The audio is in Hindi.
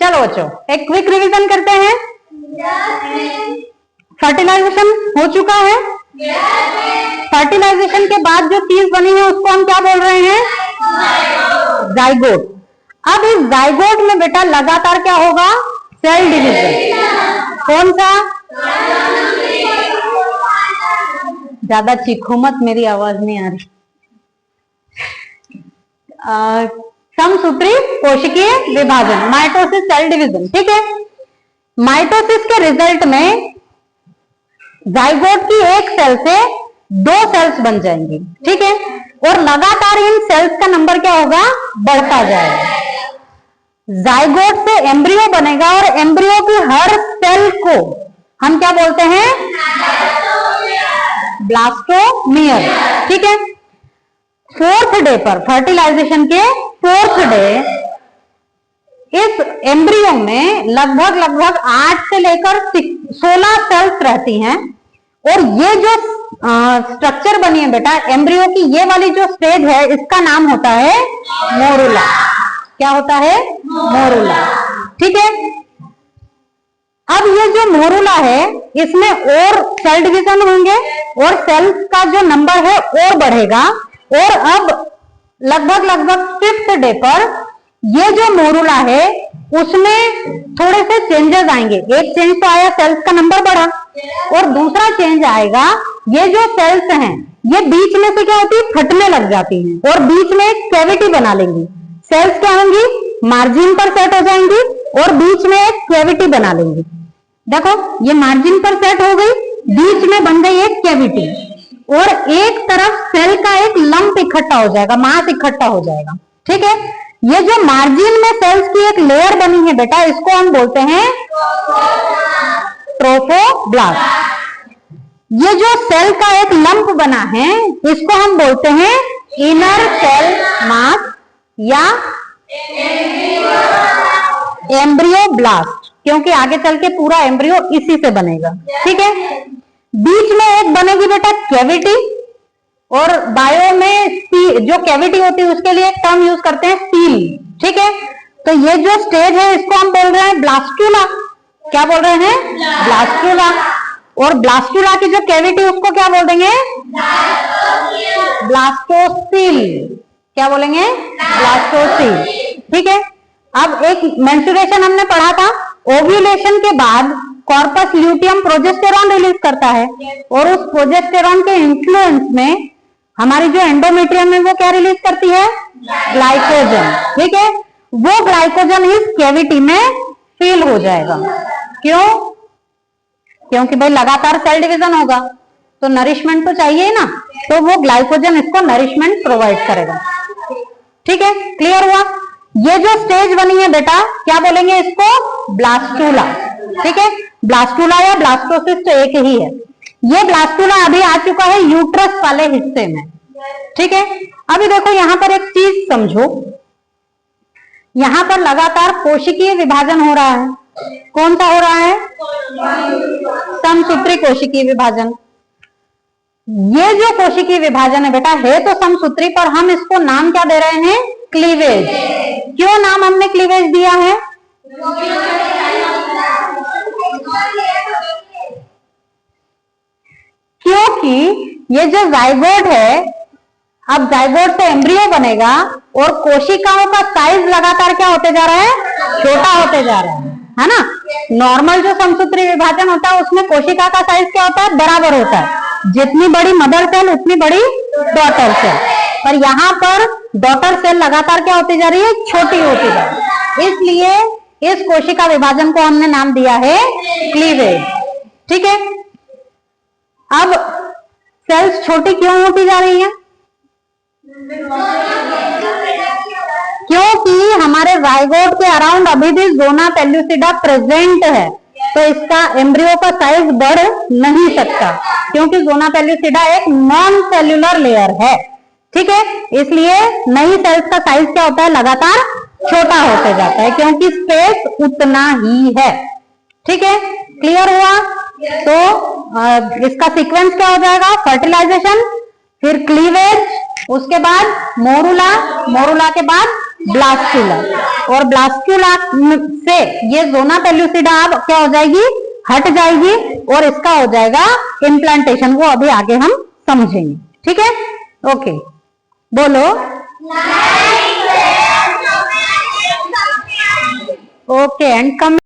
चलो बच्चों एक क्विक रिवीजन करते हैं। फर्टिलाइजेशन हो चुका है। फर्टिलाइजेशन के बाद जो चीज बनी है उसको हम क्या बोल रहे हैं? जाइगोट। अब इस जाइगोट में बेटा लगातार क्या होगा? Cell division. कौन सा? ज्यादा चीखो मत, मेरी आवाज नहीं आ रही। समसूत्री कोशिकीय विभाजन, माइटोसिस सेल डिवीजन। ठीक है, माइटोसिस के रिजल्ट में जाइगोट की एक सेल से 2 सेल्स बन जाएंगी। ठीक है, और लगातार इन सेल्स का नंबर क्या होगा? बढ़ता जाएगा। जाइगोट से एम्ब्रियो बनेगा और एम्ब्रियो की हर सेल को हम क्या बोलते हैं? ब्लास्टोमियर। ठीक है, 4th डे पर, फर्टिलाइजेशन के 4th डे, इस एम्ब्रियो में लगभग 8 से लेकर 16 सेल्स रहती हैं। और ये जो स्ट्रक्चर बनी है बेटा एम्ब्रियो की, ये वाली जो स्टेज है इसका नाम होता है मोरुला। क्या होता है? मोरुला। ठीक है, अब ये जो मोरुला है इसमें और सेल डिवीजन होंगे और सेल्स का जो नंबर है और बढ़ेगा। और अब लगभग 5th डे पर ये जो मोरुला है उसमें थोड़े से चेंजेस आएंगे। एक चेंज तो आया, सेल्स का नंबर बढ़ा, और दूसरा चेंज आएगा, ये जो सेल्स हैं ये बीच में से क्या होती है? फटने लग जाती हैं और बीच में एक कैविटी बना लेंगी। सेल्स क्या होंगी? मार्जिन पर सेट हो जाएंगी और बीच में एक कैविटी बना लेंगी। देखो ये मार्जिन पर सेट हो गई, बीच में बन गई एक कैविटी, और एक तरफ सेल का एक लंप इकट्ठा हो जाएगा, मास इकट्ठा हो जाएगा। ठीक है, ये जो मार्जिन में सेल्स की एक लेयर बनी है बेटा इसको हम बोलते हैं ट्रोफोब्लास्ट। ये जो सेल का एक लंप बना है इसको हम बोलते हैं इनर सेल मास या एम्ब्रियोब्लास्ट, क्योंकि आगे चल के पूरा एम्ब्रियो इसी से बनेगा। ठीक है, बीच में एक बनेगी बेटा कैविटी, और बायो में जो कैविटी होती है उसके लिए एक टर्म यूज करते हैं सील। ठीक है, तो ये जो स्टेज है इसको हम बोल रहे हैं ब्लास्टुला। क्या बोल रहे हैं? ब्लास्टुला। और ब्लास्टुला की जो कैविटी उसको क्या बोल देंगे? ब्लास्टोसील। क्या बोलेंगे? ब्लास्टोसील। ठीक है, अब एक मेंस्ट्रुएशन हमने पढ़ा था, ओव्यूलेशन के बाद कॉर्पस ल्यूटियम प्रोजेस्टेरॉन रिलीज करता है, और उस प्रोजेस्टेरॉन के इन्फ्लुएंस में हमारी जो एंडोमेट्रियम है वो क्या रिलीज करती है? ग्लाइकोजन। ठीक है, वो ग्लाइकोजन इस कैविटी में फील हो जाएगा। क्यों? क्योंकि भाई लगातार सेल डिवीजन होगा तो नरिशमेंट तो चाहिए ना, तो वो ग्लाइकोजन इसको नरिशमेंट प्रोवाइड करेगा। ठीक है, क्लियर हुआ? ये जो स्टेज बनी है बेटा क्या बोलेंगे इसको? ब्लास्टुला। ठीक है, ब्लास्टुला या ब्लास्टोसिस तो एक ही है। ये ब्लास्टुला अभी आ चुका है यूट्रस वाले हिस्से में। ठीक है, अभी देखो यहां पर एक चीज समझो, यहां पर लगातार कोशिकीय विभाजन हो रहा है। कौन सा हो रहा है? समसूत्री कोशिकीय विभाजन। ये जो कोशिकीय विभाजन है बेटा है तो समसूत्री, पर हम इसको नाम क्या दे रहे हैं? क्लीवेज। क्यों नाम हमने क्लीवेज दिया है? क्योंकि ये जो जाइगोट है, अब जाइगोट से एम्ब्रियो बनेगा और कोशिकाओं का साइज लगातार क्या होते जा रहा है? छोटा होते जा रहा है ना। नॉर्मल जो समसूत्री विभाजन होता है उसमें कोशिका का साइज क्या होता है? बराबर होता है, जितनी बड़ी मदर सेल उतनी बड़ी डॉटर सेल। पर यहाँ पर डॉटर सेल लगातार क्या होती जा रही है? छोटी होती जा रही है। इसलिए इस कोशिका विभाजन को हमने नाम दिया है क्लीवेज। ठीक है, अब सेल्स छोटी क्यों होती जा रही है? क्योंकि हमारे जाइगोट के अराउंड अभी भी जोना पेल्लुसिडा प्रेजेंट है, तो इसका एम्ब्रियो का साइज बढ़ नहीं सकता, क्योंकि जोना पेल्लुसिडा एक नॉन सेल्यूलर लेयर है। ठीक है, इसलिए नई सेल्स का साइज क्या होता है? लगातार छोटा होते जाता है, क्योंकि स्पेस उतना ही है। ठीक है, क्लियर हुआ? तो इसका सीक्वेंस क्या हो जाएगा? फर्टिलाइजेशन, फिर क्लीवेज, उसके बाद मोरुला, मोरुला के बाद ब्लास्टुला, और ब्लास्टुला से ये जोना पेल्लुसिडा अब क्या हो जाएगी, हट जाएगी, और इसका हो जाएगा इम्प्लांटेशन। वो अभी आगे हम समझेंगे, ठीक है। ओके, बोलो। Okay, and come